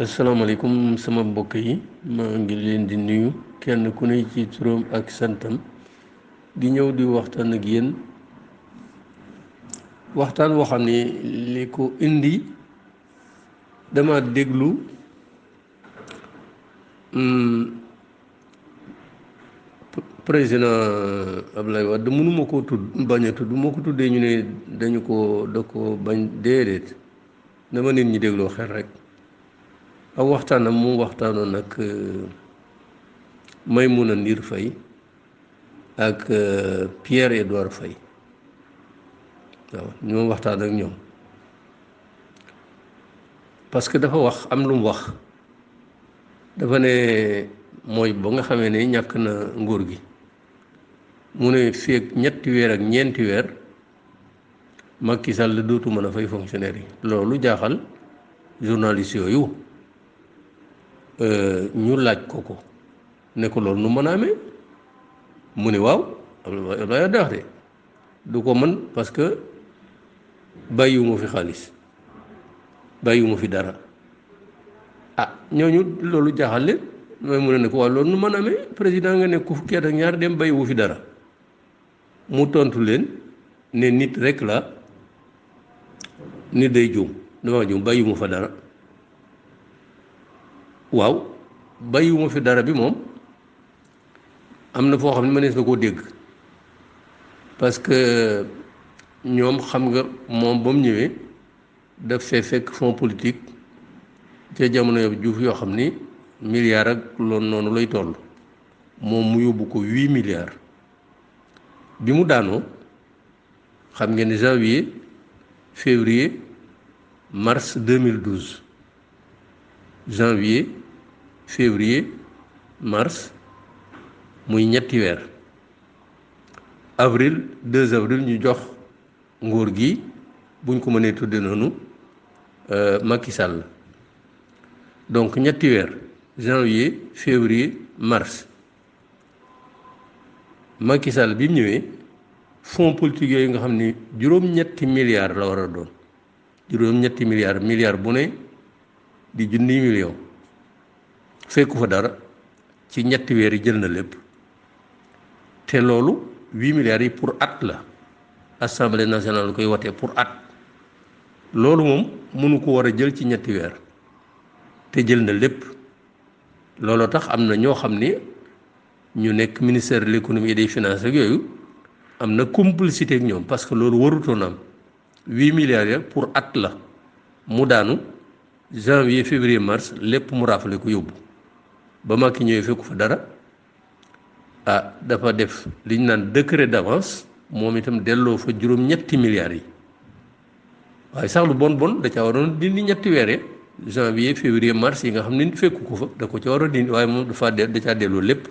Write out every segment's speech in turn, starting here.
asalaamaaleykum sama mbokk yi maa ngi leen di nuyu kenn ku ne ci turam ak santam di ñëw di waxtaan ak yéen waxtaan woo xam ne li ko indi dama déglu président Abdoulaye Wade mënuma koo tudd bañ a tudd moo ko tuddee ñu ne dañu ko da ko bañ déedéet dama nit ñi dégloo xel rek ak waxtaanam mu waxtaanoon ak Maïmouna Ndir Faye ak Pierre Edouard Faye waaw ñoo waxtaan ak ñoom parce que dafa wax am lu mu wax dafa ne mooy ba nga xamee ne ñàkk na nguur gi mu ne fii ak ñetti weer ak ñeenti weer Macky Sall dootu mën a fay fonctionnaire yi loolu jaaxal journaliste yooyu ñu laaj ko ne ko loolu nu mën a amee mu ne waaw Abdoulaye wax de du ko mën parce que bàyyiwuma fi xaalis bàyyiwuma fi dara ah ñooñu loolu jaaxal leen mooy mu ne ko waaw loolu nu mën a amee président nga ne ku fukki at ak ñaar dem bàyyiwu fi dara mu tontu leen ne nit rek la nit day juum dama juum bàyyiwuma fa dara waaw bàyyiwuma fi dara bi moom am na foo xam ne mënees na koo dégg parce que ñoom xam nga moom ba mu ñëwee daf fee fekk fonds politique ca jamono yooyu Diouf yoo xam ni milliards ak loolu noonu lay toll moom mu yóbbu ko 8 milliards bi mu daanoo xam ngeen ne janvier février mars 2012 janvier février mars muy ñetti weer avril 2 avril ñu jox nguur gi buñ ko mënee tudde noonu Macky Sall donc ñetti weer janvier février mars Macky Sall bi mu ñëwee fonds politique yooyu nga xam ni juróom-ñetti milliards la war a doon juróom-ñetti milliards bu ne di junniy million fekku fa dara ci ñetti weer yi jël na lépp te loolu 8 milliards yi pour at la assemblée nationale koy watee pour at loolu moom mënu ko war a jël ci ñetti weer te jël na lépp looloo tax am na ñoo xam ni ñu nekk ministère de l'économie et des finances ak yooyu am na complicité ak ñoom parce que loolu warutoon am 8 milliards ya pour at la mu daanu janvier février mars lépp mu raafale ko yóbbu ba Macky ñëwee fekku fa dara ah dafa def li ñu naan décret d'avance moom itam delloo fa juróom-ñetti milliards yi waaye sax lu bon da ca waroon dindi ñetti weer janvier février mars yi nga xam ne fekku ko fa da ko ca war a dindi waaye moom da caa delloo lépp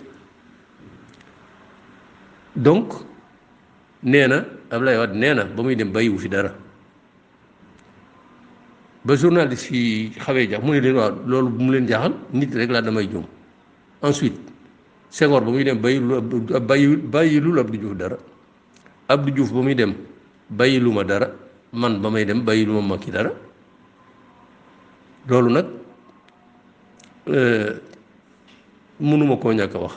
donc nee na Abdoulaye Wade nee na ba muy dem bàyyiwu fi dara ba journaliste yi xawee jax mu ne leen waaw loolu bu mu leen jaaxal nit rek laa damay juum ensuite Senghor ba muy dem bàyyilul Abdou Diouf dara Abdou Diouf ba muy dem bàyyilu ma dara man ba may dem bàyyilu ma Macky dara loolu nag mënuma koo ñàkk a wax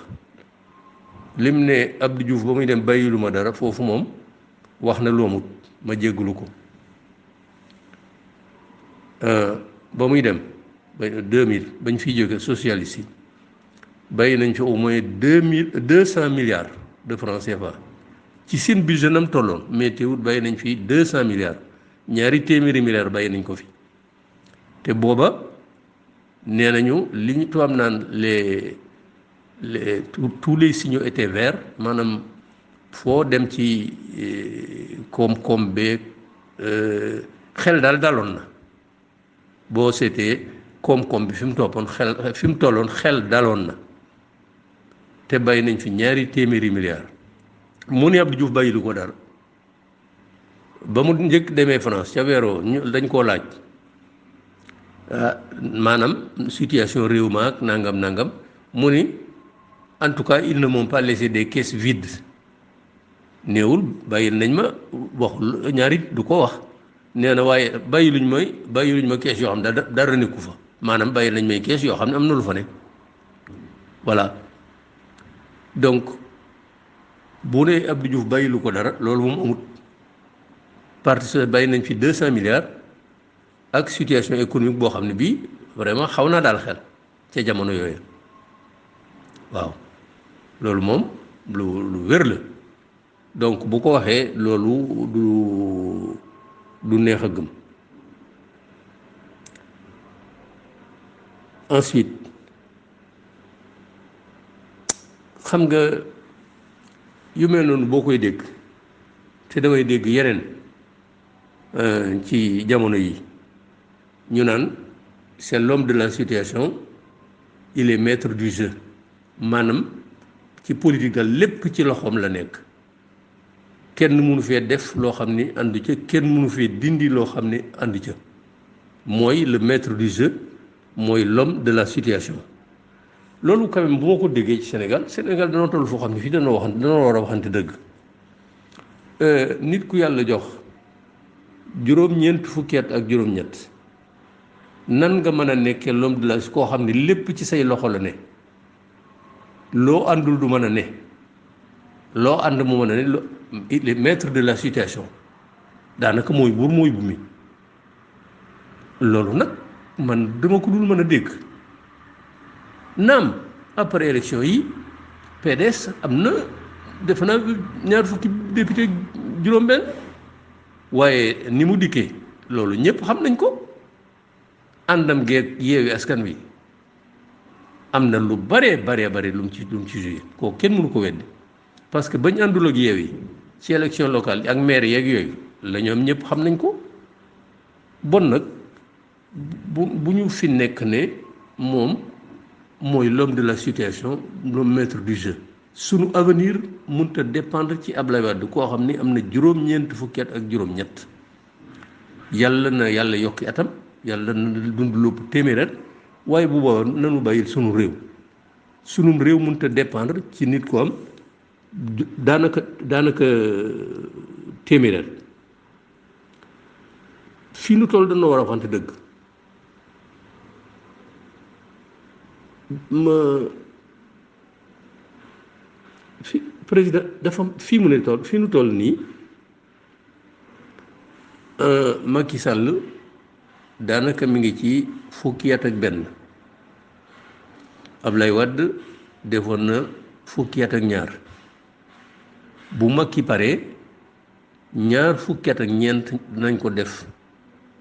lim ne Abdou Diouf ba muy dem bàyyilu ma dara foofu moom wax na loomut ma jéggulu ko ba muy dem ba 2000 bañ fiy jóge socialiste yi bàyyi nañ fi au moins 200 milliards de francs CFA ci seen budget nam tolloon mais teewut bàyyi nañ fi 200 milliards ñaari téeméeri milliards bàyyi nañ ko fi te booba nee nañu li ñu tubaab naan tous les signaux étaient verts maanaam foo dem ci koom-koom beeg xel daal daloon na boo seetee koom-koom bi fi mu tolloon xel daloon na te bàyyi nañ fi ñaari téeméeri milliards mu ne Abdou Diouf bàyyilu ko dara ba mu njëkk demee France ca weeroo dañ koo laaj maanaam situation réew ma ak nangam mu ni en tout cas ils ne m'ont pas laissé des caisses vides néewul bàyyil nañ ma waxul ñaari du ko wax nee na waaye bàyyi luñ ma kees yoo xam ne dara nekku fa maanaam bàyyi nañ may kees yoo xam ne am na lu fa ne voilà donc bu ne Abdou Diouf bàyyi lu ko dara loolu moom amut parti socialiste bàyyi nañ fi 200 milliards ak situation économique boo xam ne bii vraiment xaw naa daal xel ca jamono yooyu waaw loolu moom lu wér la donc bu ko waxee loolu du neex a gëm. Ensuite xam nga yu mel noonu boo koy dégg te damay dégg yeneen ci jamono yi ñu naan c'est l'homme de la situation, il est maître du jeu maanaam ci politique daal lépp ci loxoom la nekk kenn mënu fee def loo xam ni àndu ca kenn mënu fee dindi loo xam ni àndu ca mooy le maître du jeu mooy l'homme de la situation. loolu quand même bu ma ko déggee ci Sénégal dana toll foo xam ne fii dana war a waxante dëgg nit ku yàlla jox juróom-ñeent fukki at ak juróom-ñett nan nga mën a nekkee l'homme de la koo xam ne lépp ci say loxo la ne loo àndul du mën a ne loo ànd mu mën a ne il est maître de la situation daanaka mooy buur mooy bu mi loolu nag man dama ko dul mën a dégg naam après élection yi PDS am na defe naa ñaar fukki député juróom-benn waaye ni mu dikkee loolu ñëpp xam nañ ko àndam geeg Yewwi Askan Wi am na lu bare lu mu ci joué kooku kenn mënu ko weddi parce que bañ àndul ak Yewwi ci élection locale ak maire yeeg yooyu la ñoom ñëpp xam nañ ko bon nag bu ñu fi nekk ne moom mooy l'homme de la situation le maître du jeu sunu avenir mënut a dépendre ci Ablaye Wade koo xam ni am na juróom-ñeent fukki at ak juróom-ñett yàlla na yàlla yokki atam yàlla na dund lépp téeméer at waaye bu boobaa nanu bàyyil sunu réew mënut a dépendre ci nit ko am daanaka téeméer at fii nu toll dana war a waxante dëgg fi président dafa fii mu ne toll fii nu toll nii Macky Sall daanaka mi ngi ci fukki at ak benn Ablaye Wade defoon na fukki at ak ñaar bu Macky paree ñaar fukki at ak ñeent dinañ ko def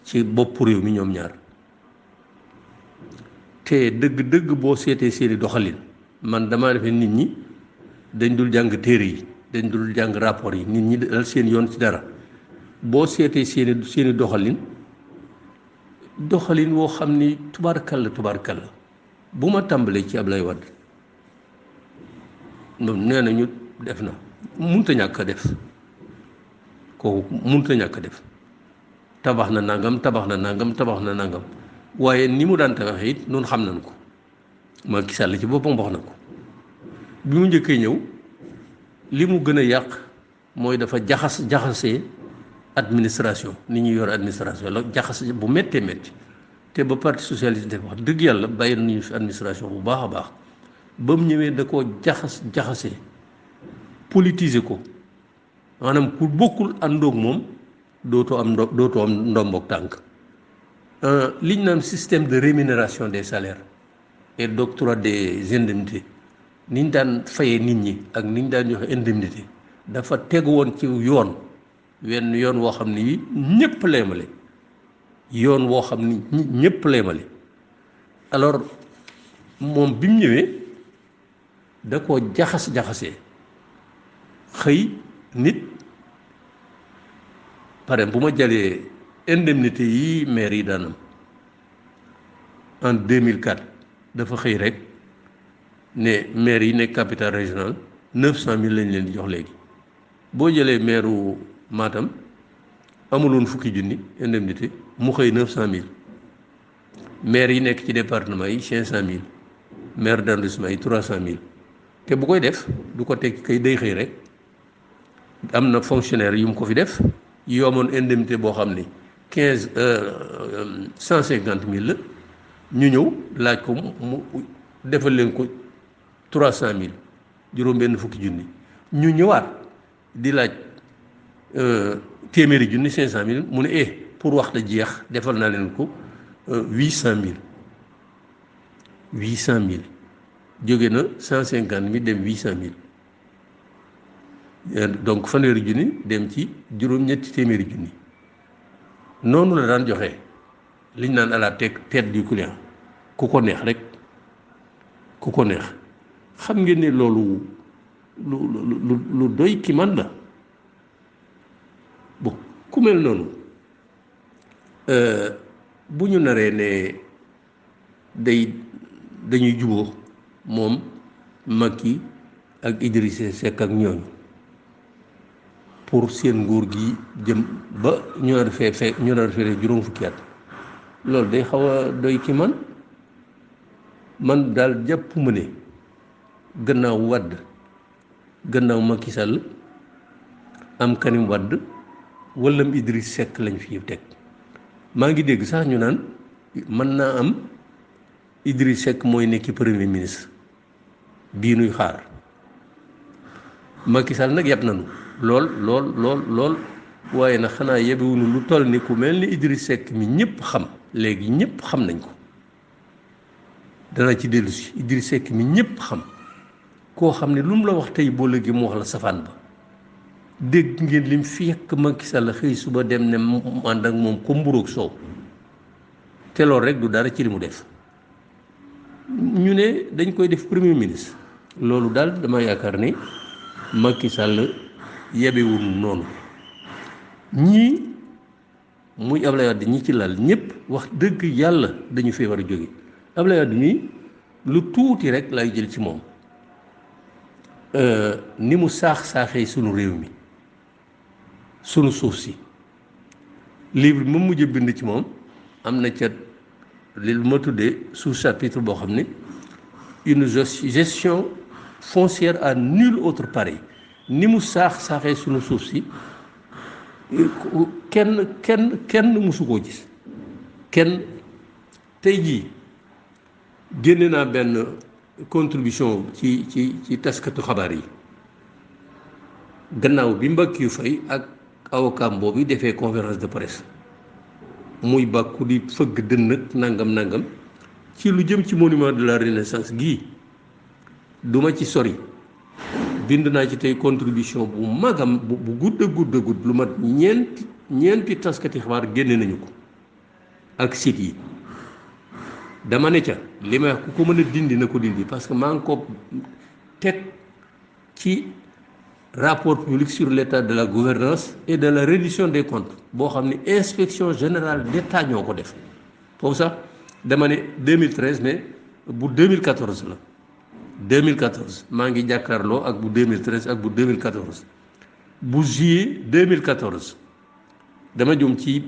ci boppu réew mi ñoom ñaar te dëgg-dëgg boo seetee seeni doxalin man damaa defee nit ñi dañ dul jàng téere yi dañ dul jàng rapport yi nit ñi dal seen yoon ci dara boo seetee seeni doxalin woo xam ni tubaarkalla bu ma tàmbalee ci Ablaye Wade moom nee na ñu def na munta ñàkk a def kooku munta ñàkk a def tabax na nangam waaye ni mu daan tabaxee it noonu xam nañ ko Macky Sall ci boppam wax na ko bi mu njëkkee ñëw li mu gën a yàq mooy dafa jaxasee administration ni ñuy yor administration la jaxase bu méttee métti te ba parti socialiste def wax dëgg yàlla bàyyi nañu fi administration bu baax a baax ba mu ñëwee da koo jaxasee politiser ko maanaam ku bokkul àndoog moom dootoo am ndomboog tànk liñ naan système de rémunération des salaires et d'octroi des indemnités niñ daan fayee nit ñi ak niñ daan joxe indemnité dafa tegu woon ci yoon woo xam ni ñëpp la yemale yoon woo xam ni ñëpp la yemale alors moom bi mu ñëwee da koo jaxasee xëy nit pare bu ma jëlee indemnité yi maire yi daanam en 2004 dafa xëy rek ne maire yi nekk capitale régional 900 000 lañ leen di jox léegi boo jëlee maire wu Matam amuloon fukki junni indemnité mu xëy 900 000 maire yi nekk ci département yi 500 000 maire d'arrondissement yi 300 000 te bu koy def du ko teg kay day xëy rek am na fonctionnaire yu mu ko fi def yu amoon indemnité boo xam ni 150 000 la ñu ñëw laaj ko mu defal leen ko 300,000 juróom benn fukki junni ñu ñëwaat di laaj téeméeri junni 500,000 mu ne pour waxta jeex defal naa leen ko 800,000 jóge na 150,000 dem 800,000 donc fanweeri junni dem ci juróom-ñetti téeméeri junni noonu la daan joxe liñ naan à la tête du client ku ko neex rek ku ko neex xam ngeen ne loolu lu doy ki man la bon ku mel noonu bu ñu naree ne dañuy juboo moom Macky ak Idrissa Seck ak ñooñu pour seen nguur gi jëm ba ñu nar fee juróom fukki at loolu day xaw a doy ki man daal jàpp ma ne gannaaw Wade gannaaw Macky Sall am Karim Wade wala Idriss Seck lañ fi teg maa ngi dégg sax ñu naan mën naa am Idriss Seck mooy nekki premier ministre bii nuy xaar Macky Sall nag yab nañu lool waaye nag xanaa yebewuñu lu toll ni ku mel ni Idriss Seck mi ñëpp xam léegi ñëpp xam nañ ko dana ci dellu si Idriss Seck mi ñëpp xam koo xam ne lu mu la wax tey boo léegi mu wax la safaan ba dégg ngeen lim fekk Macky Sall xëy suba dem ne mu ànd ak moom ko mburoog soow te loolu rek du dara ci li mu def ñu ne dañ koy def premier ministre loolu daal dama yaakaar ni Macky Sall yebewul noonu ñii muy Ablaye Wade ñi ci lal ñëpp wax dëgg yàlla dañu fee war a jóge Ablaye Wade nii lu tuuti rek lay jël ci moom ni mu saaxee sunu réew mi sunu suuf si livre bi ma mujj bind ci moom am na ca li ma tuddee sous-chapitre boo xam ne une gestion foncière à nul autre pareil ni mu saaxee sunu suuf si kenn mësu koo gis kenn tey jii génne naa benn contribution ci taskatu xabaar yi gannaaw bi Mbackiyou Faye ak avocat boobu defee conférence de presse muy bàkku di fëgg dënn ak nangam ci lu jëm ci monument de la renaissance gii duma ci sori bind naa ci tey contribution bu magam bu gudd lu mat ñeenti taskati xabaar génne nañu ko ak site yi dama ne ca li may wax ku ko mën a dindi na ko dindi parce que maa ngi ko teg ci rapport public sur l'état de la gouvernance et de la reddition des comptes boo xam ne inspection générale d'État ñoo ko def foofu sax dama ne 2013 mais bu 2014 la 2014 maa ngi jàkkaarloo ak bu 2013 ak bu 2014 bu juillet 2014 dama jum ci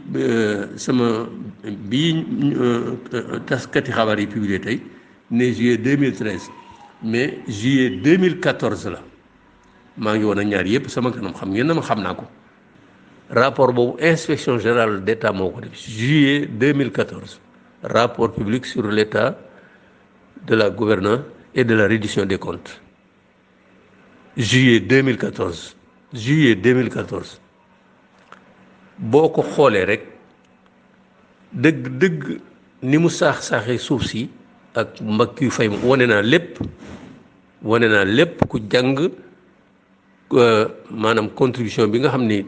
sama bii taskati xabaar yi publié tey ne juillet 2013 mais juillet 2014 la maa ngi woon ak ñaar yëpp sama kanam xam ngeen na ma xam naa ko rapport boobu inspection générale d'État moo ko def juillet 2014 rapport public sur l'état de la gouvernance et de la reddition des comptes juillet 2014 boo ko xoolee rek dëgg ni mu saaxee suuf si ak Mbackiyou Faye wane naa lépp ku jàng maanaam contribution bi nga xam ni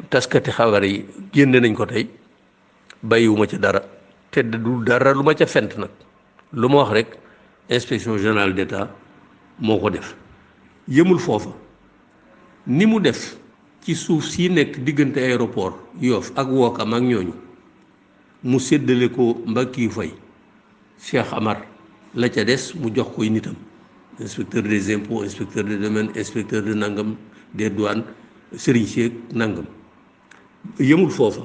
taskati xabaar yi génne nañ ko tey bàyyiwuma ca dara te du dara lu ma ca fent nag lu ma wax rek inspection générale d'État moo ko def yëmul foofa ni mu def ci suuf si nekk diggante aéroport Yoff ak Ouakam ak ñooñu mu séddale ko Mbackiyou Faye Cheikh Amar la ca des mu jox koy nitam inspecteur des impôts inspecteur des domaines inspecteur de nangam des douanes Serigne Cheikh nangam yëmul foofa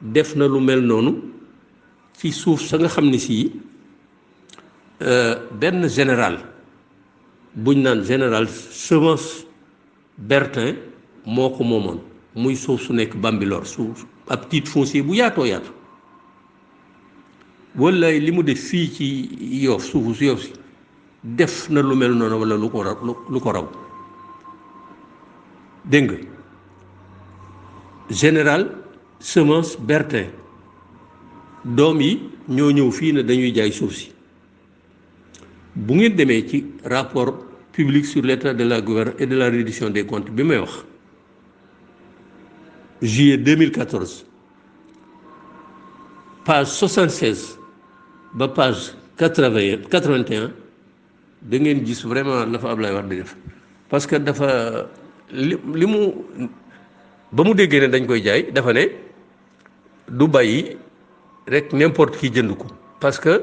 def na lu mel noonu ci suuf sa nga xam ne sii benn général buñ naan général Semence Bertin moo ko moomoon muy suuf su nekk Bambilor suuf ab titre foncier bu yaatoo yaatu wallaay li mu def fii ci Yoff suufu si Yoff si def na lu mel noonu wala lu ko raw dégg nga général Semence Bertin doom yi ñoo ñëw fii ne dañuy jaay suuf si bu ngeen demee ci rapport public sur l'état de la gouvernance et de la reddition des comptes bi may wax juillet 2014 page 76 ba page 81 da ngeen gis vraiment la fa Ablaye Wade di def parce que dafa li mu ba mu déggee ne dañ koy jaay dafa ne du bàyyi rek n'importe qui jënd ko parce que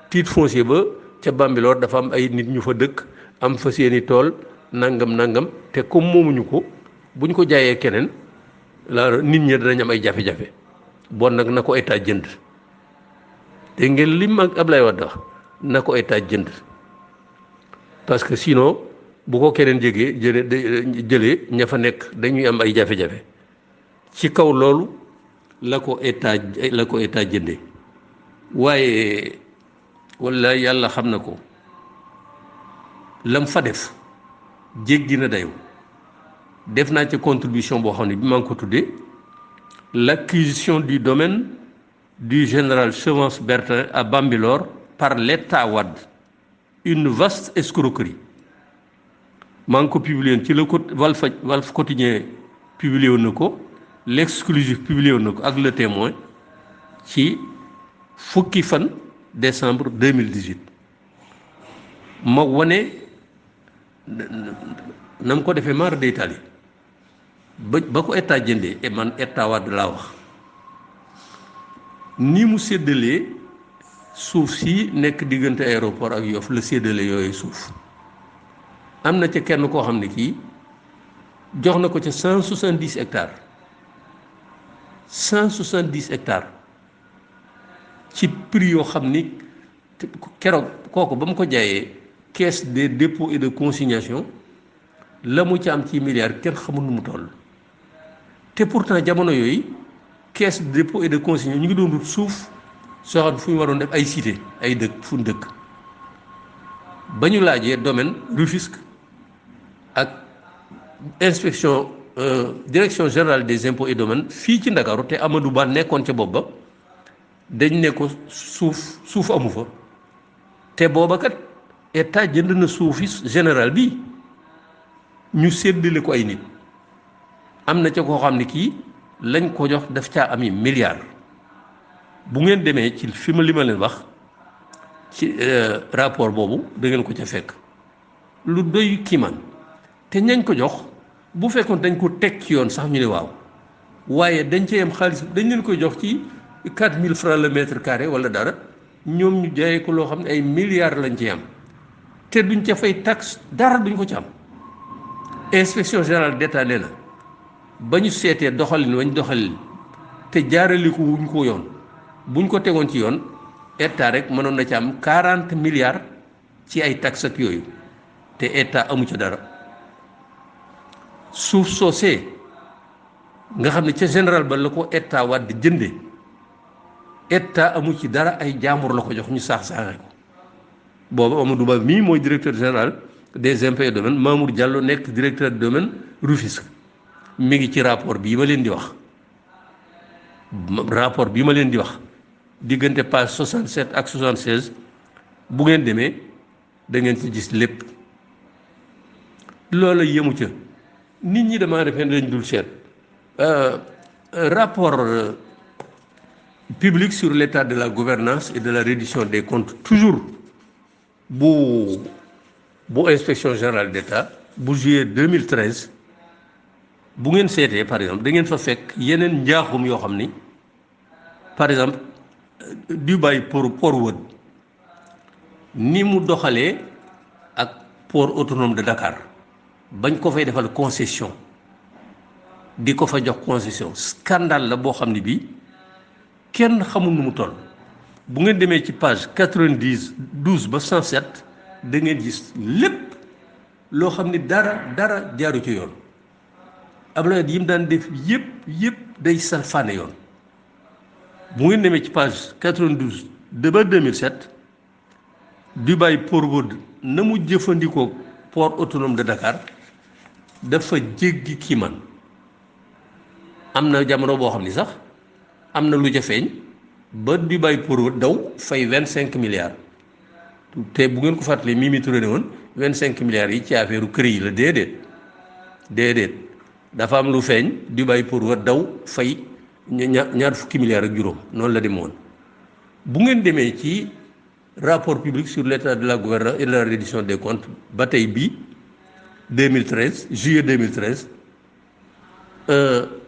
titre foncier ba ca Bambilor dafa am ay nit ñu fa dëkk am fa seeni tool nangam te comme moomuñu ko buñ ko jaayee keneen la nit ñi danañ am ay jafe-jafe bon nag na ko état jënd te ngeen li mag Ablaye Wade wax na ko état jënd parce que sinon bu ko keneen jëlee ña fa nekk dañuy am ay jafe-jafe ci kaw loolu la ko état jëndee waaye walla yàlla xam na ko lam fa def jéggi na dayo def naa ci contribution boo xam ne bi maa ngi ko tuddee l'acquisition du domaine du général Semence Bertin à Bambilor par l'État Wade une vaste escroquerie maa ngi ko publié ci le Walf Quotidien publié woon na ko l'exclusif publié woon na ko ak le Témoin ci fukki fan décembre 2018 ma wane na mu ko defee mara d'Italie ba ko état jëndee et man état Wade laa wax ni mu séddalee suuf si nekk diggante aéroport ak Yoff la séddale yooyu suuf am na ca kenn koo xam ne kii jox na ko ca 170 hectares 170 hectares ci prix yoo xam ni keroog kooku ba mu ko jaayee caisse des dépôts et de consignation la mu ci am ci milliards kenn xamul nu mu toll te pourtant jamono yooyu caisse de dépôt et de consignation ñu ngi doon wut suuf soo xam fu ñu waroon def ay cité ay dëkk fu ñu dëkk ba ñu laajee domaine Rufisque ak inspection direction générale des impôts et domaines fii ci Ndakaaru te Amadou Ba nekkoon ca bopp ba dañ ne ko suuf amu fa te booba kat état jënd na suufi général bi ñu séddale ko ay nit am na ca koo xam ne kii lañ ko jox daf caa ami milliards bu ngeen demee ci fi ma li ma leen wax ci rapport boobu da ngeen ko ca fekk lu doy kiimaan te ñañ ko jox bu fekkoon dañ ko teg ci yoon sax ñu ne waaw waaye dañ cee am xaalis dañ leen koy jox ci 4000 francs le mètre carré wala dara ñoom ñu jaayee ko loo xam ne ay milliards lañ ci am te duñ ca fay taxe dara duñ ko ci am inspection générale d'État nee na ba ñu seetee doxalin wañ doxalin te jaarale ko wuñ ko yoon buñ ko tegoon ci yoon état rek mënoon na ci am 40 milliards ci ay taxes ak yooyu te état amu ca dara suuf soosee nga xam ne ca général ba la ko état Wade jënde état amu ci dara ay jaambur la ko jox ñu saax-saaxe ko boobu Amadou Ba mii mooy directeur général des impôts et domaines Mamour Diallo nekk directeur du domaine Rufisque mi ngi ci rapport bii ma leen di wax diggante page 67 ak 76 bu ngeen demee da ngeen ci gis lépp loola yemu ca nit ñi damaa defee ne dañ dul seet rapport public sur l'état de la gouvernance et de la reddition des comptes toujours bu inspection générale d'État bu juillet 2013 bu ngeen seetee par exemple da ngeen fa fekk yeneen njaaxum yoo xam ni par exemple Dubaï Port World ni mu doxalee ak port autonome de Dakar bañ ko fay defal concession di ko fa jox concession scandale la boo xam ne bii kenn xamul nu mu toll bu ngeen demee ci page 92 ba 107 da ngeen gis lépp loo xam ni dara jaaru ci yoon Abdoulaye yi mu daan def yëpp day salfaane yoon bu ngeen demee ci page 92 de ba 2007 Dubai Port World na mu jëfandikoo port autonome de Dakar dafa jéggi kii man am na jamono boo xam ni sax am na lu ca feeñ ba Dubai Port World daw fay 25 milliards te bu ngeen ko fàttalee Mimi Touré ne woon 25 milliards yi ci affaire kër yi la déedéet dafa am lu feeñ Dubai Port World daw fay ñaar fukki milliards ak juróom noonu la demoon bu ngeen demee ci rapport public sur l'état de la gouvernance et de la reddition des comptes ba tey bii 2013 juillet 2013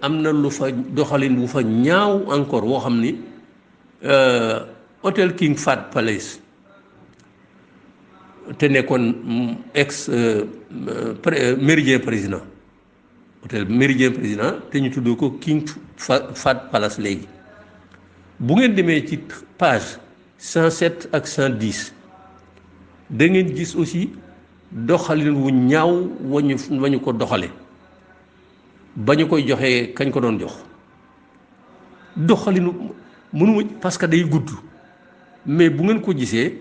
am na lu fa doxalin bu fa ñaaw encore woo xam ni hôtel King Fahd Palace te nekkoon ex Méridien Président hôtel Méridien Président te ñu tudd ko King Fahd Palace léegi bu ngeen demee ci page 107 ak 110 da ngeen gis aussi doxalin wu ñaaw wañu ko doxale ba ñu koy joxee kañ ko doon jox doxalinu mënuma parce que day gudd mais bu ngeen ko gisee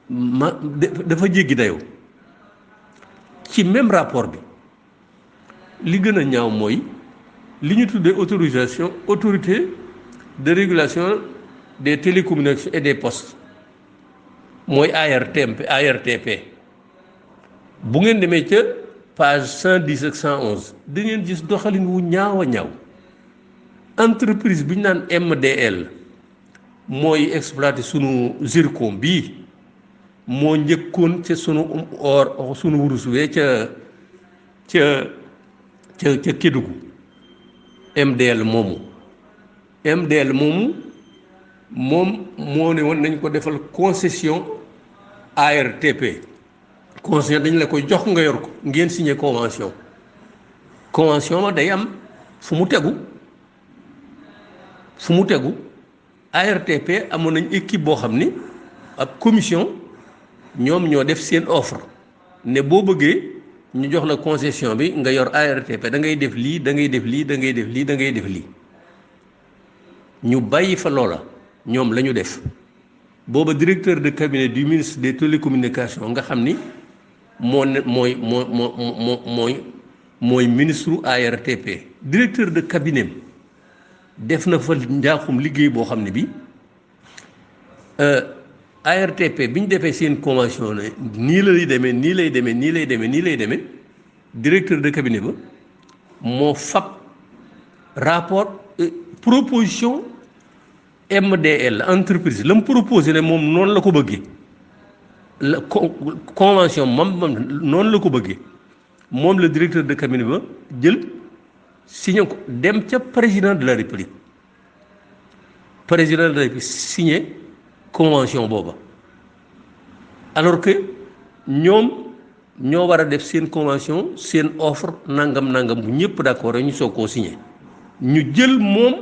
dafa jéggi dayoo ci même rapport bi li gën a ñaaw mooy li ñu tuddee autorité de régulation des télécommunications et des postes mooy ARTP bu ngeen demee ca page 110 ak 111 da ngeen gis doxalin wu ñaaw a ñaaw entreprise bi ñu naan MDL mooy exploité sunu zircon bii moo njëkkoon ca sunu sunu wurus wee ca Kédougou MDL moomu moom moo ne woon nañ ko defal concession ARTP concession dañ la koy jox nga yor ko ngeen signé convention ma day am fu mu tegu ARTP amoon nañ équipe boo xam ni ab commission ñoom ñoo def seen offre ne boo bëggee ñu jox la concession bi nga yor ARTP da ngay def lii da ngay def lii da ngay def lii da ngay def lii ñu bàyyi fa loola ñoom la ñu def booba directeur de cabinet du ministre des télécommunications nga xam ni mooy ministre ARTP directeur de cabinet def na fa njaaxum liggéey boo xam ne bi ARTP bi ñu defee seen convention ne nii lay demee directeur de cabinet ba moo fab rapport proposition MDL entreprise la mu proposé ne moom noonu la ko bëggee la convention moom noonu la ko bëggee moom la directeur de cabinet ba jël signé ko dem ca président de la république signé convention booba alors que ñoom ñoo war a def seen convention seen offre nangam bu ñëpp d'accord ñu soog koo signé ñu jël moom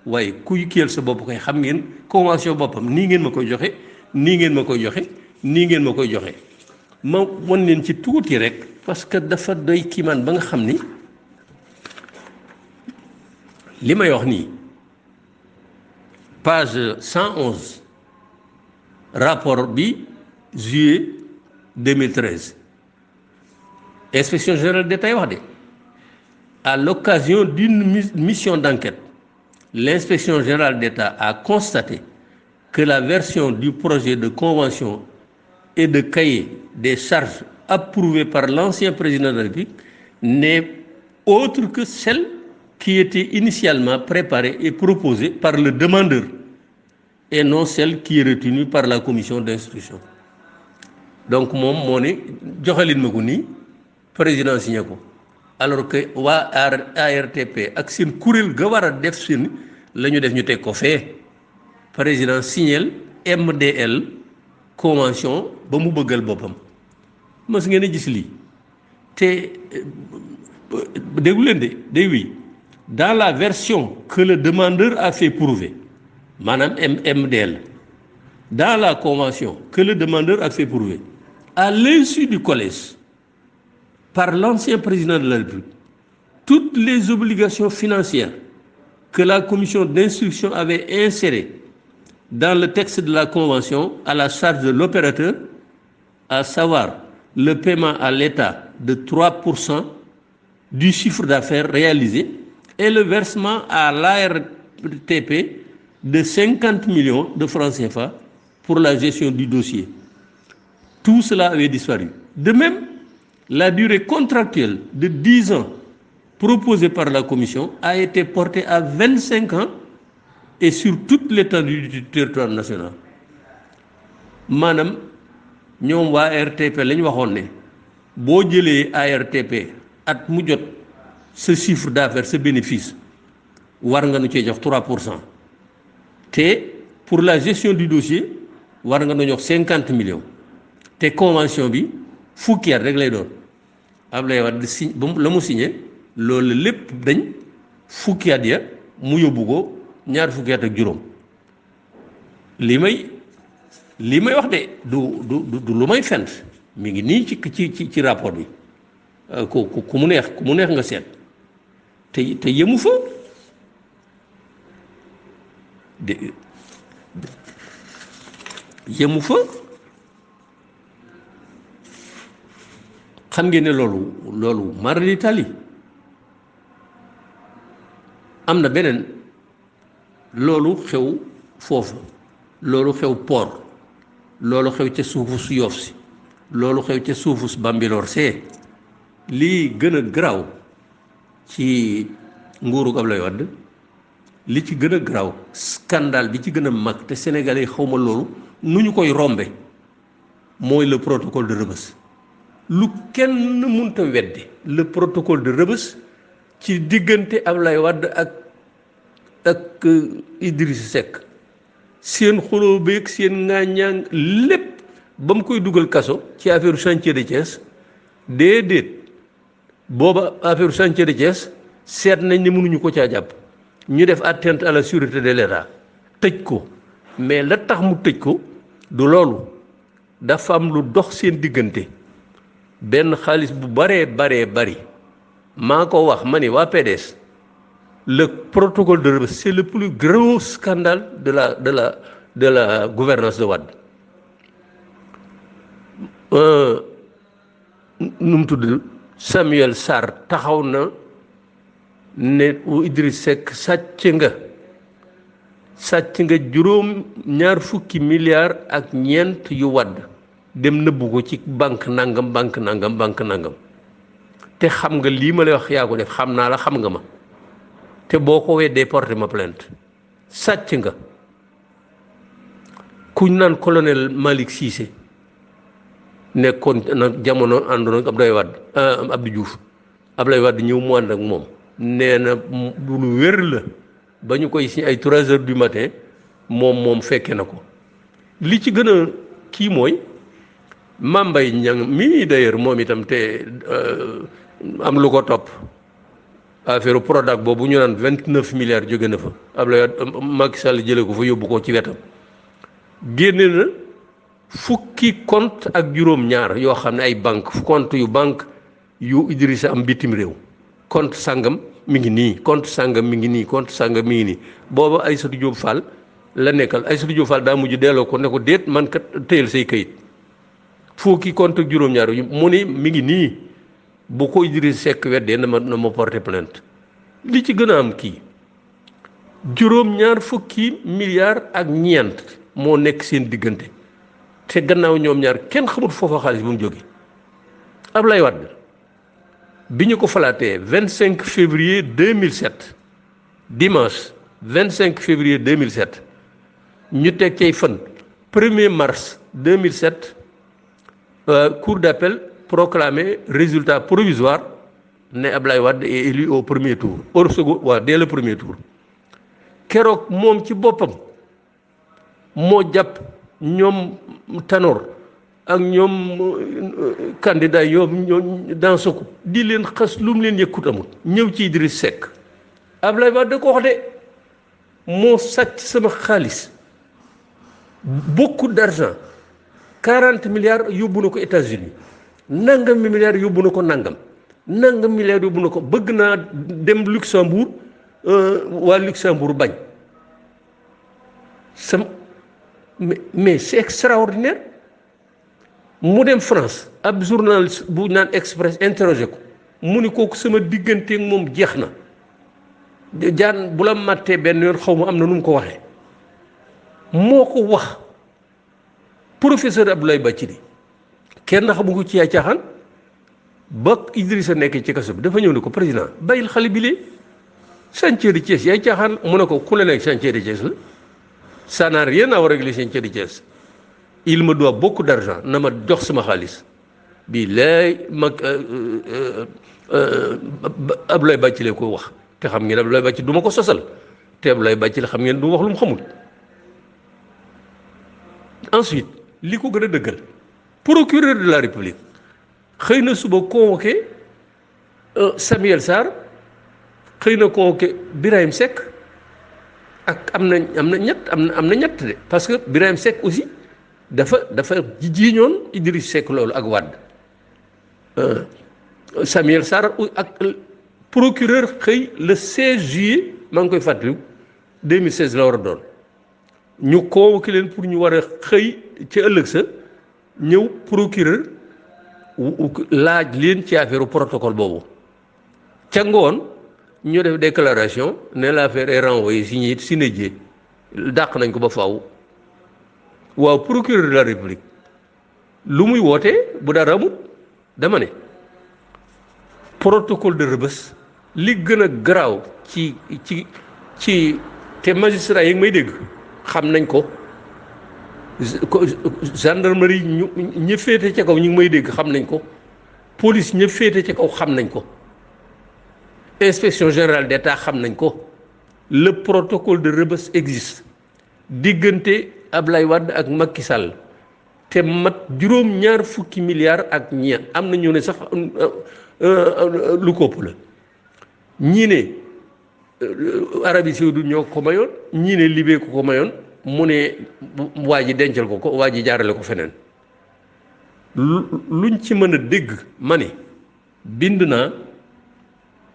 waaye kuy kiyal sa bopp koy xam ngeen convention boppam nii ngeen ma koy joxe ma won leen ci tuuti rek parce que dafa doy kiimaan ba nga xam ni li may wax nii page 111 rapport bi juillet 2013 inspection générale d'État wax de à l'occasion d'une mission d'enquête l'inspection générale d'État a constaté que la version du projet de convention et de cahier des charges approuvée par l'ancien président de la République n'est autre que celle qui était initialement préparée et proposée par le demandeur et non celle qui est retenue par la commission d'instruction. Donc moom moo ne joxalin ma ko nii président signé ko alors que waa ARTP ak seen kuréel ga war a def seen la ñu def ñu teg ko fee président signel MDL convention ba mu bëggal boppam mas ngeen a gis lii te déggu leen de day wii dans la version que le demandeur a fait prouver maanaam MDL dans la convention que le demandeur a fait prouver à l'insu du collège par l'ancien président de la République toutes les obligations financières que la commission d'instruction avait insérées dans le texte de la convention à la charge de l'opérateur, à savoir le paiement à l'État de 3% du chiffre d'affaires réalisé et le versement à l'ARTP de 50 millions de francs CFA pour la gestion du dossier. Tout cela avait disparu. De même, la durée contractuelle de 10 ans proposée par la Commission a été portée à 25 ans et sur toute l'étendue du territoire national. Maanaam ñoom waa ARTP lañ waxoon ne boo jëlee ARTP at mu jot sa chiffre d'affaires sa bénéfice war nga nu cee jox 3% te pour la gestion du dossier war nga nu jox 50 millions te convention bi fukki at rek lay doon Abdoulaye Wade si la mu signé loolu lépp dañ fukki at ya mu yóbbu ko ñaar fukki at ak juróom li may wax de du lu may fent mi ngi nii ci rapport bi ku mu neex nga seet te yemu fa yemu fa xam ngeen ne loolu mara d'Italie am na beneen loolu xew foofu loolu xew port loolu xew ca suufu su Yoff si loolu xew ca suufu su Bambilor see lii gën a garaaw ci nguuru Abdoulaye Wade li ci gën a garaaw scandale bi ci gën a mag te Sénégalais yi xawma loolu nu ñu koy rombe mooy le protocole de Rebeuss lu kenn mënta weddi le protocole de Rebeuss ci diggante Abdoulaye Wade ak Idrissa Seck seen xuloo beeg seen ŋaañaang lépp ba mu koy dugal kaso ci affaire chantier de Thiès déedéet booba affaire chantier de Thiès seet nañ ne mënuñu ko caa jàpp ñu def atteinte à la sûreté de l'État tëj ko mais la tax mu tëj ko du loolu dafa am lu dox seen diggante benn xaalis bu bari maa ko wax ma ni waa PDS le protocole de Rebeuss c'est le plus gros scandale de la gouvernance de Wade nu mu tudd Samuel Sarr taxaw na ne Idriss Seck sàcc nga juróom ñaar fukki milliards ak ñeent yu Wade dem nëbbu ko ci banque nangam te xam nga lii ma lay wax yaa ko def xam naa la xam nga ma te boo ko weddee porté ma plainte sàcc nga kuñ naan colonel Malick Cissé nekkoon nag jamono àndoon ak Abdoulaye Wade Abdou Diouf Abdoulaye Wade ñëw mu ànd ak moom nee na lu wér la ba ñu koy si ay 3 heures du matin moom fekke na ko li ci gën a kii mooy Mame Mbaye Niang mii d'ailleurs moom itam te am lu ko topp affaire Prodac boobu ñu naan 29 milliards jóge na fa Abdoulaye Macky Sall jëlee ko fa yóbbu ko ci wetam génne na fukki compte ak juróom-ñaar yoo xam ne ay compte yu Idrissa am bitim réew compte sangam mi ngi nii compte sangam mi ngi nii compte sangam mi ngi nii booba Aïssatou Diop Fall la nekkal Aïssatou Diop Fall daa mujj delloo ko ne ko déet man kat téyel say kayit fukki compte ak juróom-ñaar yu mu ni mi ngi nii bu ko Idriss Seck weddee na ma porter plainte li ci gën a am kii juróom-ñaar fukki milliards ak ñeent moo nekk seen diggante te gannaaw ñoom ñaar kenn xamul foofa xaalis bu mu jóge Abdoulaye Wade bi ñu ko falaatee 25 février 2007 dimanche 25 février 2007 ñu teg cay fan 1er mars 2007 cour d'appel proclamé résultat provisoire ne Abdoulaye Wade est élu au premier tour dès le premier tour keroog moom ci boppam moo jàpp ñoom Tanor ak ñoom candidat ñoom danse ko di leen xas lu mu leen yëkkut amul ñëw ci Idriss Seck Abdoulaye Wade da ko wax de moo sàcc sama xaalis beaucoup d'argent 40 milliards yóbbu na ko États-Unis nangam milliards yóbbu na ko nangam milliards yóbbu na ko bëgg naa dem Luxembourg waa Luxembourg bañ mais c'est extraordinaire. mu dem France ab journaliste bu naan Express interrogé ko mu ni kooku sama digganteeg moom jeex na jaan bu la màttee benn yoon xaw ma am na nu mu ko waxee moo ko wax professeur Abdoulaye Bathily kenn xamu ko ci ay caaxaan ba Idrissa nekk ci kaso bi dafa ñëw ne ko président bàyyil xale bi lee chantier de Thiès yaay caaxaan mu ne ko ku la nekk chantier de Thiès la ça n'a rien à voir avec le chantier de Thiès il me doit beaucoup d'argent na ma jox sama xaalis bii lay mag Abdoulaye Bathily ko wax te xam ngeen Abdoulaye Bathily du ma ko sosal te Abdoulaye Bathily xam ngeen du wax lu mu xamul. Ensuite li ko gën a dëggal procureur de la République xëy na suba convoqué Samuel Sarr xëy na convoqué Birahim Seck ak am na ñett de parce que Birahim Seck aussi dafa jiiñoon Idriss Seck loolu ak Wade Samuel Sarr ak procureur xëy le 16 juillet maa ngi koy fàttaliku 2016 la war a doon ñu convoqué leen pour ñu war a xëy ci ëllëg sa ñëw procureur laaj leen ci affaire protocole boobu ca ngoon ñu def déclaration ne l'affaire est renvoyée sine die dàq nañ ko ba faaw waaw procureur de la République lu muy wootee bu dara amut dama ne protocole de Rebeuss li gën a garaaw ci te magistrat yi ngi may dégg xam nañ ko gendarmerie ñë féete ca kaw ñu ngi may dégg xam nañ ko police ñë féete ca kaw xam nañ ko inspection générale d'État xam nañ ko le protocole de Rebeuss existe diggante Ablaye Wade ak Macky Sall te mat juróom-ñaar fukki milliards ak ñeent am na ñu ne sax lu ko ëpp la ñii ne Arabie Saoudite ñoo ko mayoon ñii ne Libye ko mayoon mu ne waa ji dencal ko waa ji jaarale ko feneen luñ ci mën a dégg ma ne bind naa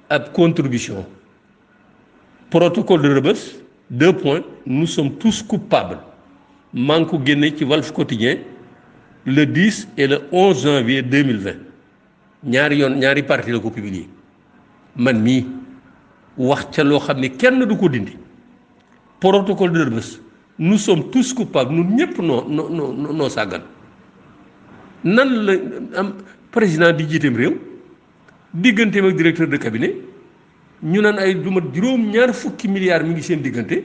ab contribution protocole de Rebeuss 2 points nous sommes tous coupables maa ngi ko génne ci Walf Quotidien le 10 et le 11 janvier 2020 ñaari parti la ko publié man mii wax ca loo xam ne kenn du ko dindi protocole de Rebeuss nous sommes tous coupables ñun ñëpp noo sàggan nan la am président di jiiteem réew digganteem ak directeur de cabinet ñu naan ay du mat juróom-ñaar fukki milliards mi ngi seen diggante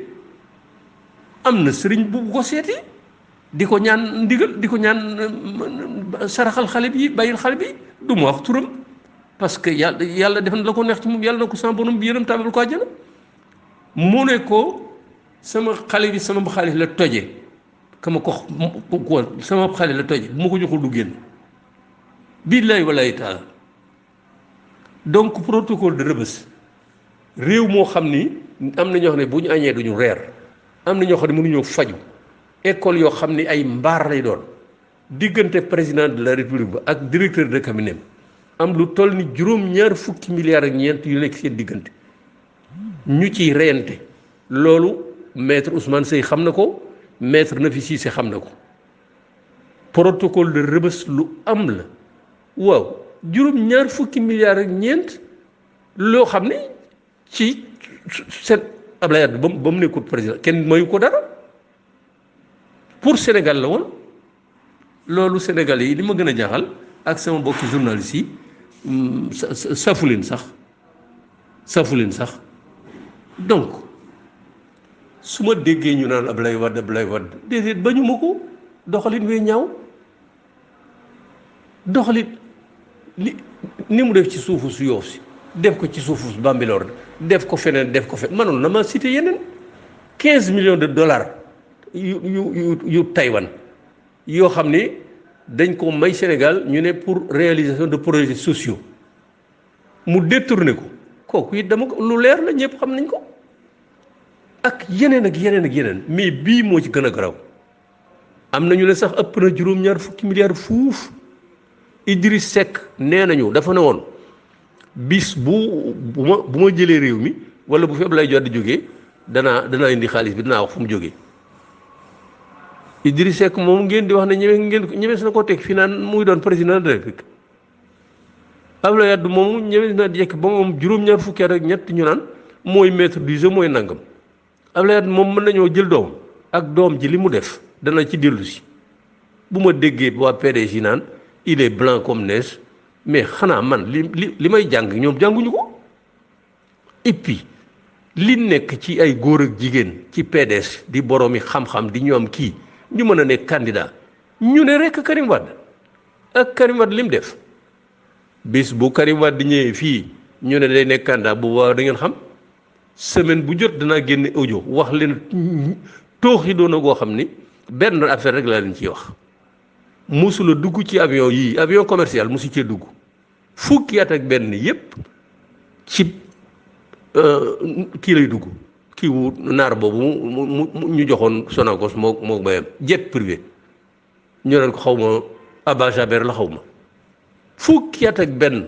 am na sëriñ bu ko seeti di ko ñaan ndigal di ko ñaan saraxal xale bi bàyyil xale bi du ma wax turam parce que yàlla def na la ko neex ci moom yàlla na ko sama borom bi yërëm tàbbal ko àjjana mu ne ko sama xale bi sama xaalis la toje kama ko sama xale la toje bu ma ko joxul du génn billahi wallahi taala donc protocole de Rebeuss réew moo xam ni am na ñoo xam ne bu ñu añee duñu reer am na ñoo xam ne mënuñoo faju école yoo xam ni ay mbaar lay doon diggante président de la république ba ak directeur de cabinet am lu toll ni juróom-ñaar fukki milliards ak ñeent yu nekk seen diggante ñu ciy reyante loolu maître Ousmane Seye xam na ko maître Nafi Cissé xam na ko protocole de Rebeuss lu am la waaw juróom-ñaar fukki milliards ak ñeent loo xam ne ci seen Ablaye Wade ba mu nekkul président kenn mayu ko dara pour Sénégal la woon loolu Sénégalais yi li ma gën a jaaxal ak sama mbokki journalistes yi safu leen sax donc su ma déggee ñu naan Ablaye Wade déedéet ba ñu ma ko doxalin wee ñaaw doxalin ni mu def ci suufu su Yoff si def ko ci suufu su Bambilor def ko feneen manoon na ma cité yeneen 15 millions de dollars yu Taïwan yoo xam ne dañ ko may Sénégal ñu ne pour réalisation de projets sociaux mu détourné ko kooku it dama ko lu leer la ñëpp xam nañ ko ak yeneen mais bii moo ci gën a garaw am na ñu ne sax ëpp na juróom-ñaar fukki milliards fuuf Idriss Seck nee nañu dafa ne woon bis bu ma jëlee réew mi wala bu fi Abdoulaye Wade jógee danaa indi xaalis bi danaa wax fu mu jógee Idriss Seck moom ngeen di wax ne ñemees na ko teg fii naan muy doon président de la République. Abdoulaye Wade moomu ñemees na jekk ba moom juróom-ñaar fukki at ak ñett ñu naan mooy maître du jeu mooy nangam. Abdoulaye Wade moom mën nañoo jël doom ak doom ji li mu def dana ci dellu si bu ma déggee waa PDS yi naan il est blanc comme neige mais xanaa man li may jàng ñoom jànguñu ko. Et puis li nekk ci ay góor ak jigéen ci PDS di boroomi xam-xam di ñoom kii ñu mën a nekk candidat ñu ne rek Karim Wade ak Karim Wade li mu def bis bu Karim Wade di ñëwee fii ñu ne day nekk candidat bu boobaa da ngeen xam semaine bu jot danaa génne audio wax leen tooxi doona goo xam ni benn affaire rek laa leen ciy wax mosula dugg ci avion yii avion commercial mosu cee dugg fukki at ak benn yépp ci kii lay dugg kii wu naar boobu mu ñu joxoon Sonacos moo bayam jet privé ñu naan ko xaw ma Abba Jaber la xaw ma fukki at ak benn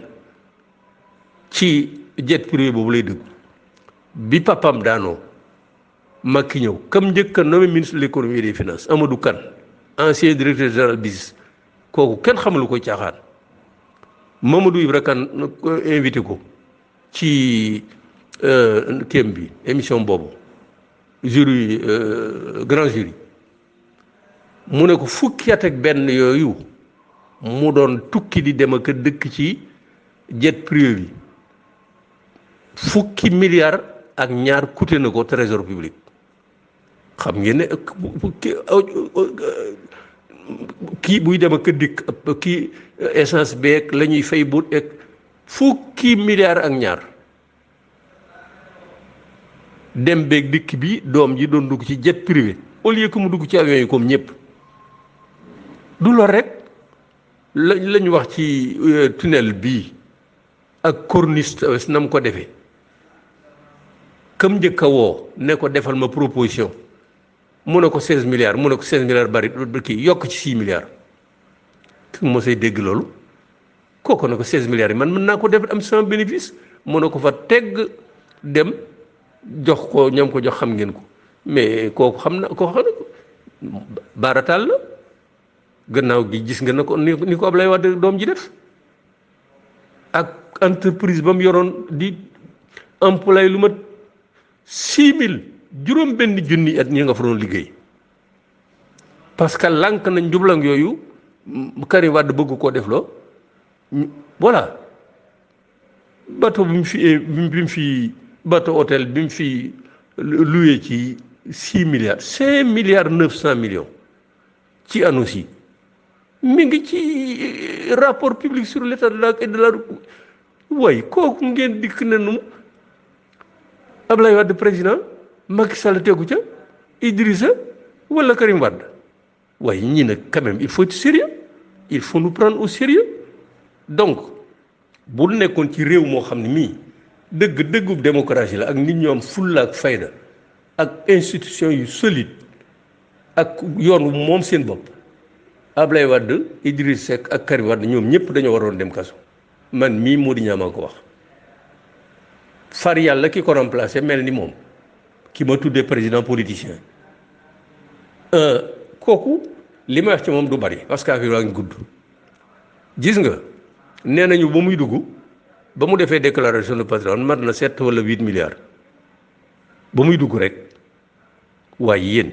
ci jet privé boobu lay dugg bi papam daanoo Macky ñëw comme njëkk a nommé ministre de l'économie et des finances Amadou Kane ancien directeur général BIS kooku kenn xamalu ko caaxaan Mamadou Ibra Kane invité ko ci kéem bi émission boobu jury grand jury mu ne ko fukki at ak benn yooyu mu doon tukki di dem ak dëkk ci jet privé bi fukki milliards ak ñaar coûté na ko trésor public xam ngeen ne kii buy dem ak dikk kii essence beeg la ñuy fay bu ek fukki milliards ak ñaar dem beeg dikk bi doom ji doon dugg ci jet privé au lieu que mu dugg ci avion yi comme ñëpp du lor rek lañ wax ci tunnel bii ak corniche na mu ko defee comme njëkk a woo ne ko defal ma proposition mu ne ko 16 milliards mu ne ko 16 milliards bari kii yokk ci 6 milliards ku moo say dégg loolu kooku ne ko 16 milliards yi man mën naa ko def am sama bénéfice mu ne ko fa tegg dem jox ko ñoom ko jox xam ngeen ko mais kooku xam na ko baarataal la gannaaw gi gis nga na ko ni ko Ablaye Wade doom ji def ak entreprise ba mu yoroon di employé lu mat 6000 juróom benn junni at ñi nga fa doon liggéey parce que lànk nañ njublang yooyu Karim Wade bëgg koo def loo voilà bateau bi mu fi bateau hôtel bi mu fi loué ci 6 milliards 5 milliards 900 millions ci annonce yi mi ngi ci rapport public sur l'état de la way kooku ngeen dikk ne nu Ablaye Wade président Macky Sall tegu ca Idrissa wala Karim Wade waaye ñii nag quand même il faut être sérieux il faut nous prendre au sérieux donc bu nekkoon ci réew moo xam ne mii dëggu démocratie la ak nit ñoom fulla ak fayda ak institution yu solide ak yoon moom seen bopp Ablaye Wade Idriss Seck ak Karim Wade ñoom ñëpp dañoo waroon dem kaso man mii moo di ñaamaa ko wax far yàlla ki ko remplacé mel ni moom ki ma tuddee président politicien kooku li ma wax ci moom du bari parce que affaire waa ngi gudd gis nga nee nañu ba muy dugg ba mu defee déclaration de patrimoine mat na 7 wala 8 milliards ba muy dugg rek waaye yéen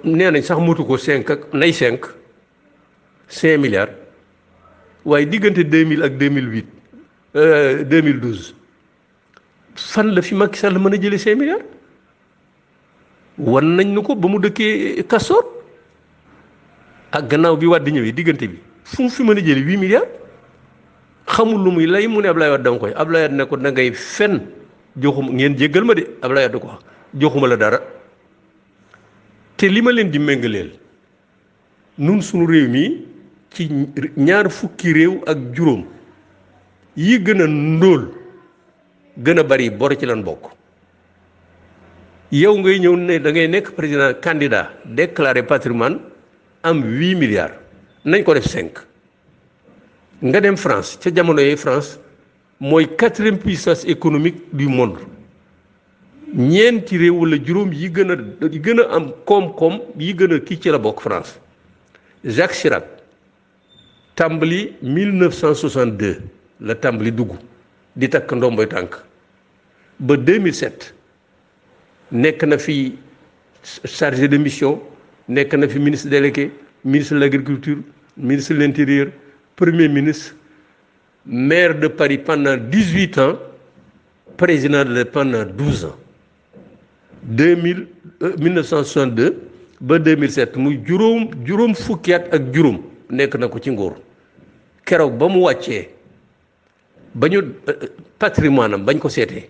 nee nañ sax motu ko 5 ak nay 5 milliards waaye diggante 2000 ak 2008 2012 fan la fi Macky Sall mën a jëlee 5 milliards wan nañ nu ko ba mu dëkkee Castor ak gannaaw bi Wade ñëwee diggante bi fu mu fi mën a jëlee 8 milliards xamul lu muy lay mu ne Ablaye Wade dama koy Ablaye Wade ne ko da ngay fen joxuma ngeen jéggal ma de Ablaye Wade ko joxuma la dara te li ma leen di méngaleel nun suñu réew mi ci ñaar fukki réew ak juróom yi gën a ndóol gën a bari bor ci lan bokk yow ngay ñëw ne da ngay nekk président candidat déclaré patrimoine am 8 milliards nañ ko def 5 nga dem France ca jamono yee France mooy 4e puissance économique du monde ñeenti réew wala juróom yi gën a am koom-koom yi gën a kii ci la bokk France. Jacques Chirac tàmbali 1962 la tàmbali dugg di takk ndomboy tànk ba 2007 nekk na fi chargé de mission, nekk na fi ministre délégué, ministre de l'agriculture, ministre de l'intérieur, premier ministre, maire de Paris pendant 18 ans, président de pendant 12 ans. 1962 ba 2007 muy juróom fukki at ak juróom nekk na ko ci nguur. Keroog ba mu wàccee ba ñu patrimoine am bañ ko seetee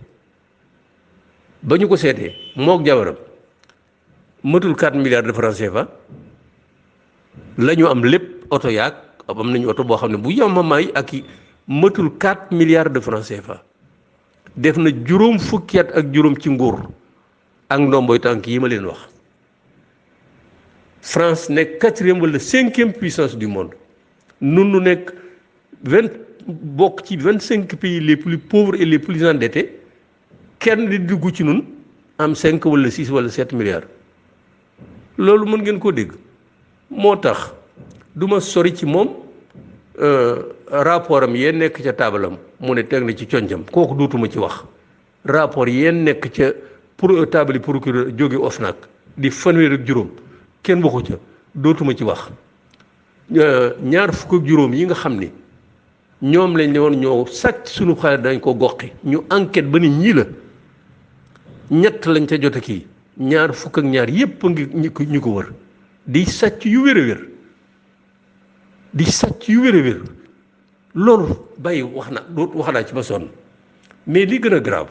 mook jabaram matul 4 milliards de francs CFA la ñu am lépp oto yaag am nañu oto boo xam ne bu yamamaay ak i matul 4 milliards de francs CFA def na juróom fukki at ak juróom ci nguur ak ndomboy tànk yi ma leen wax. France nekk 4e wala 5e puissance du monde nun nu nekk bokk ci 25 pays les plus pauvres et les plus endettés kenn di dugg ci nun am 5 wala 6 wala 7 milliards. loolu mën ngeen koo dégg moo tax du ma sori ci moom rapport am yéen nekk ca taabalam mu ne teg na ci concam kooku dootuma ci wax rapport yéen nekk ca pour taabali procureur jóge OFNAC di fanweer ak juróom kenn waxu ca dootuma ci wax ñaar fukk ak juróom yi nga xam ni ñoom lañ ne woon ñoo sàcc suñu xaalis dañ ko goqi ñu enquête ba ni ñii la ñett lañ ca jot kii ñaar fukk ak ñaar yépp a ngi ñu ko wër di sàcc yu wér a wér loolu bàyyi wax naa ci ba sonn mais li gën a grave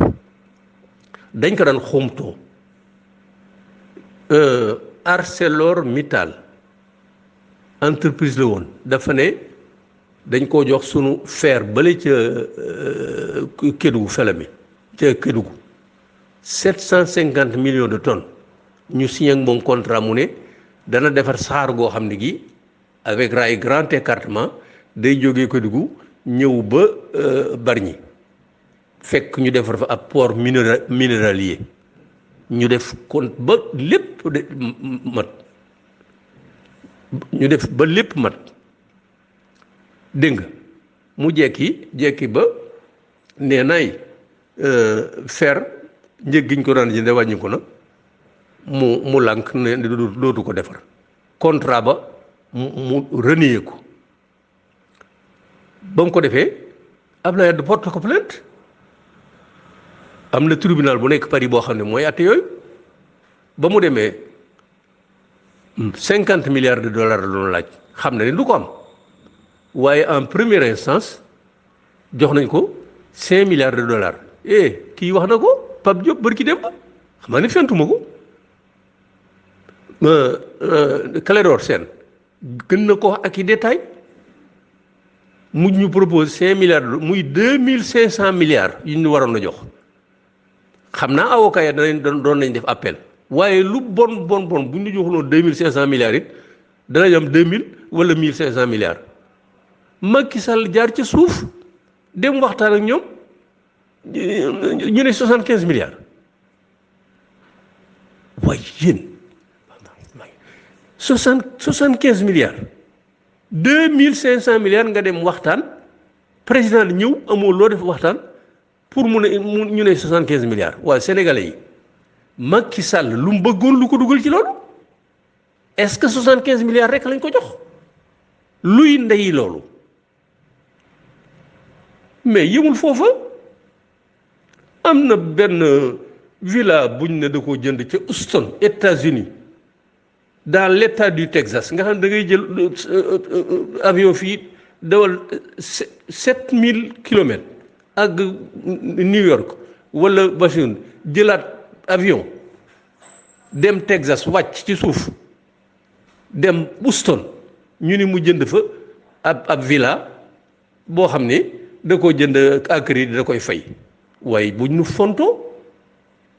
dañ ko daan xumtoo ArcelorMittal entreprise la woon dafa ne dañ koo jox sunu fer bale ca Kédougou Falémé ca Kédougou 750 millions de tonnes ñu signé ak moom contrat mu ne dana defar saxaar goo xam ne gi avec rail grand écartement day jógee Kédougou ñëw ba Bargny fekk ñu defar fa ab port minéralier ñu def kon ba lépp mat dégg nga mu jekki ba nee naay fer njëg giñ ko daan jënde wàññi ko na mu lànk ne dootu ko defar contrat ba mu renier ko ba mu ko defee Abdoulaye Wade porte ko plainte am na tribunal bu nekk Paris boo xam ne mooy àtte yooyu ba mu demee 50 milliards de dollars la doon laaj xam na ne du ko am waaye en première instance jox nañ ko 5 milliards de dollars kii wax na ko Pape Diop bërki dem xam nga ne fentuma ko Clédor Sène gën na ko wax ak i détail mu ñu propose 5 milliards muy 2500 milliards yu ñu waroon a jox xam naa avocat ya doon nañ def appel waaye lu bon bu ñu joxoon 2500 milliards it danañ am 2000 wala 1500 milliards Macky Sall jaar ca suuf dem waxtaan ak ñoom ñu ne 75 milliards waaye yéen 75 milliards 2500 milliards nga dem waxtaan président ñëw amoo loo def waxtaan pour ñu ne 75 milliards waaye sénégalais yi Macky Sall lu mu bëggoon lu ko dugal ci loolu est-ce que 75 milliards rek lañ ko jox luy ndey loolu mais yëmul foofa am na benn villa buñ ne da koo jënd ca Houston États-Unis dans l'état du Texas nga xam ne da ngay jël avion fii dawal 7000 kilomètres ak New York wala Washington jëlaat avion dem Texas wàcc ci suuf dem Houston ñu ni mu jënd fa ab villa boo xam ne da koo jënd à crédit da koy fay waaye buñ nu fontoo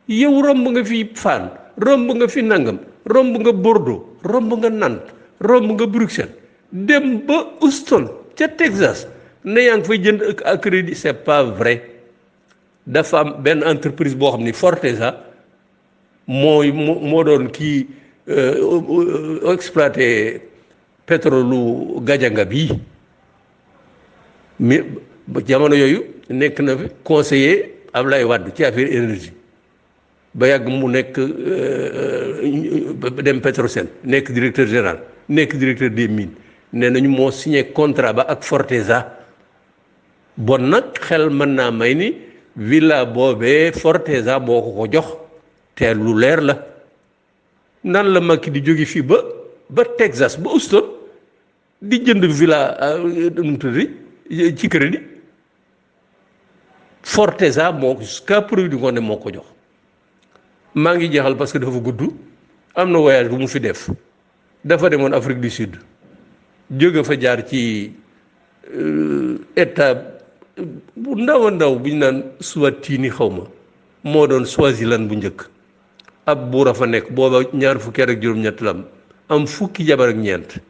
yow romb nga fi Fann romb nga fi nangam romb nga Bordeaux romb nga Nantes romb nga Bruxelles dem ba Houston ca Texas ne yaa ngi fay jënd à crédit c'est pas vrai dafa am benn entreprise boo xam ni Fortesa moo doon kii exploité pétrole lu Gadianga bii mi jamono yooyu nekk na fi conseiller Ablaye Wade ci affaire énergie ba yàgg mu nekk dem Petrosen nekk directeur général nekk directeur des mines nee nañu moo signé contrat ba ak Forteza bon nag xel mën naa may ni villa boobee Forteza moo ko jox te lu leer la nan la Macky di jóge fii ba Texas ba Houston di jënd villa nu mu tudd ci crédit Forteza moo ko jusqu'à preuve du contraire moo ko jox. maa ngi jeexal parce que dafa gudd am na voyage bu mu fi def dafa demoon Afrique du Sud jóge fa jaar ci état bu ndaw a ndaw bu ñu naan Swatini xaw ma moo doon Swaziland bu njëkk ab buur a fa nekk booba ñaar fukki at ak juróom-ñett la am fukki jabar ak ñeent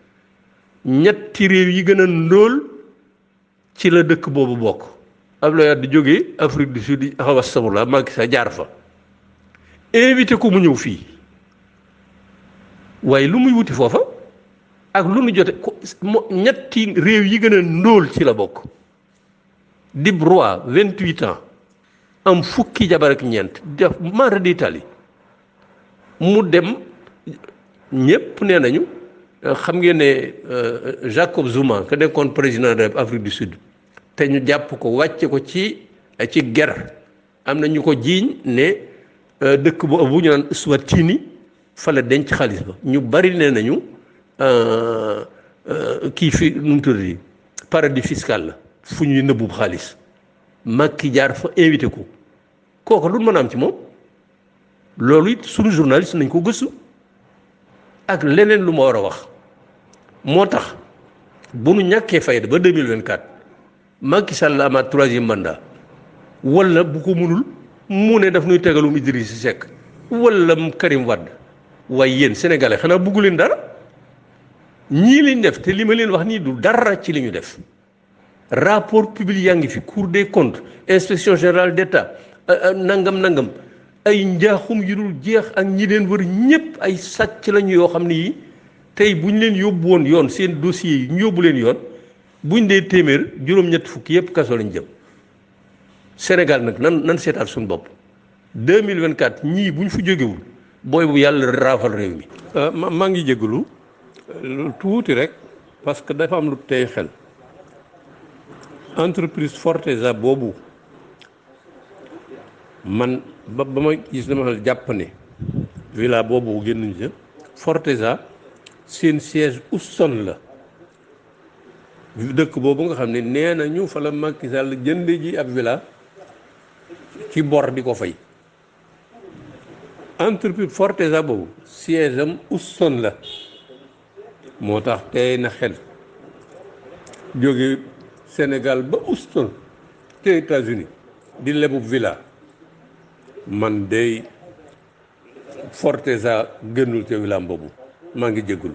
ñetti réew yi gën a ndóol ci la dëkk boobu bokk Abdoulaye Wade di jógee Afrique du Sud xaw a sabula Macky Sall jaar fa invité ko mu ñëw fii waaye lu muy wuti foofa ak lu nu jote ñetti réew yi gën a ndóol ci la bokk dib roi 28 ans am fukki jabar ak ñeent def mara d'Italie mu dem ñépp nee nañu xam ngeen ne Jacob Zuma ka nekkoon président de Afrique du Sud te ñu jàpp ko wàcce ko ci guerre am na ñu ko jiiñ ne dëkk bu ñu naan Swatini fa la denc xaalis ba ñu bari nee nañu kii fi nu mu tudd paradis fiscal la fu ñuy nëbbu xaalis Macky jaar fa invité ko kooku lu mën a am ci moom loolu it suñu journaliste nañ ko gëstu ak leneen lu ma war a wax moo tax bu nu ñàkkee fayda ba 2024 Macky Sall la amaat 3e mandat wala bu ko mënul mu ne daf nuy tegalum Idrissa Seck wala Karim Wade waaye yéen sénégalais xanaa buggu leen dara ñii liñ def te li ma leen wax nii du dara ci li ñu def rapport public yaa ngi fi Cour des comptes inspection générale d'État nangam ay njaaxum yu dul jeex ak ñi leen wër ñëpp ay sàcc lañu yoo xam ne yi tey bu ñu leen yóbbu woon yoon seen dossiers yi ñu yóbbu leen yoon buñ dee téeméer juróom-ñett fukki yëpp kaso lañ jëm Sénégal nag nan seetaat suñu bopp 2024 ñii bu ñu fi jógewul booy bu yàlla raafal réew mi. maa ngi jégalu tuuti rek parce que dafa am lu tey xel entreprise Forteza boobu man ba ma gis dama jàpp ne villa boobu génnuñ ca Forteza seen siège Houston la dëkk boobu nga xam ne nee nañu fa la Macky Sall jënd ji ab villa ci bor di ko fay entreprise Forteza boobu siège am Houston la moo tax tey na xel jóge Sénégal ba Houston te États-Unis di lebu villa man dey Forteza gënul ca villa boobu maa ngi jégalu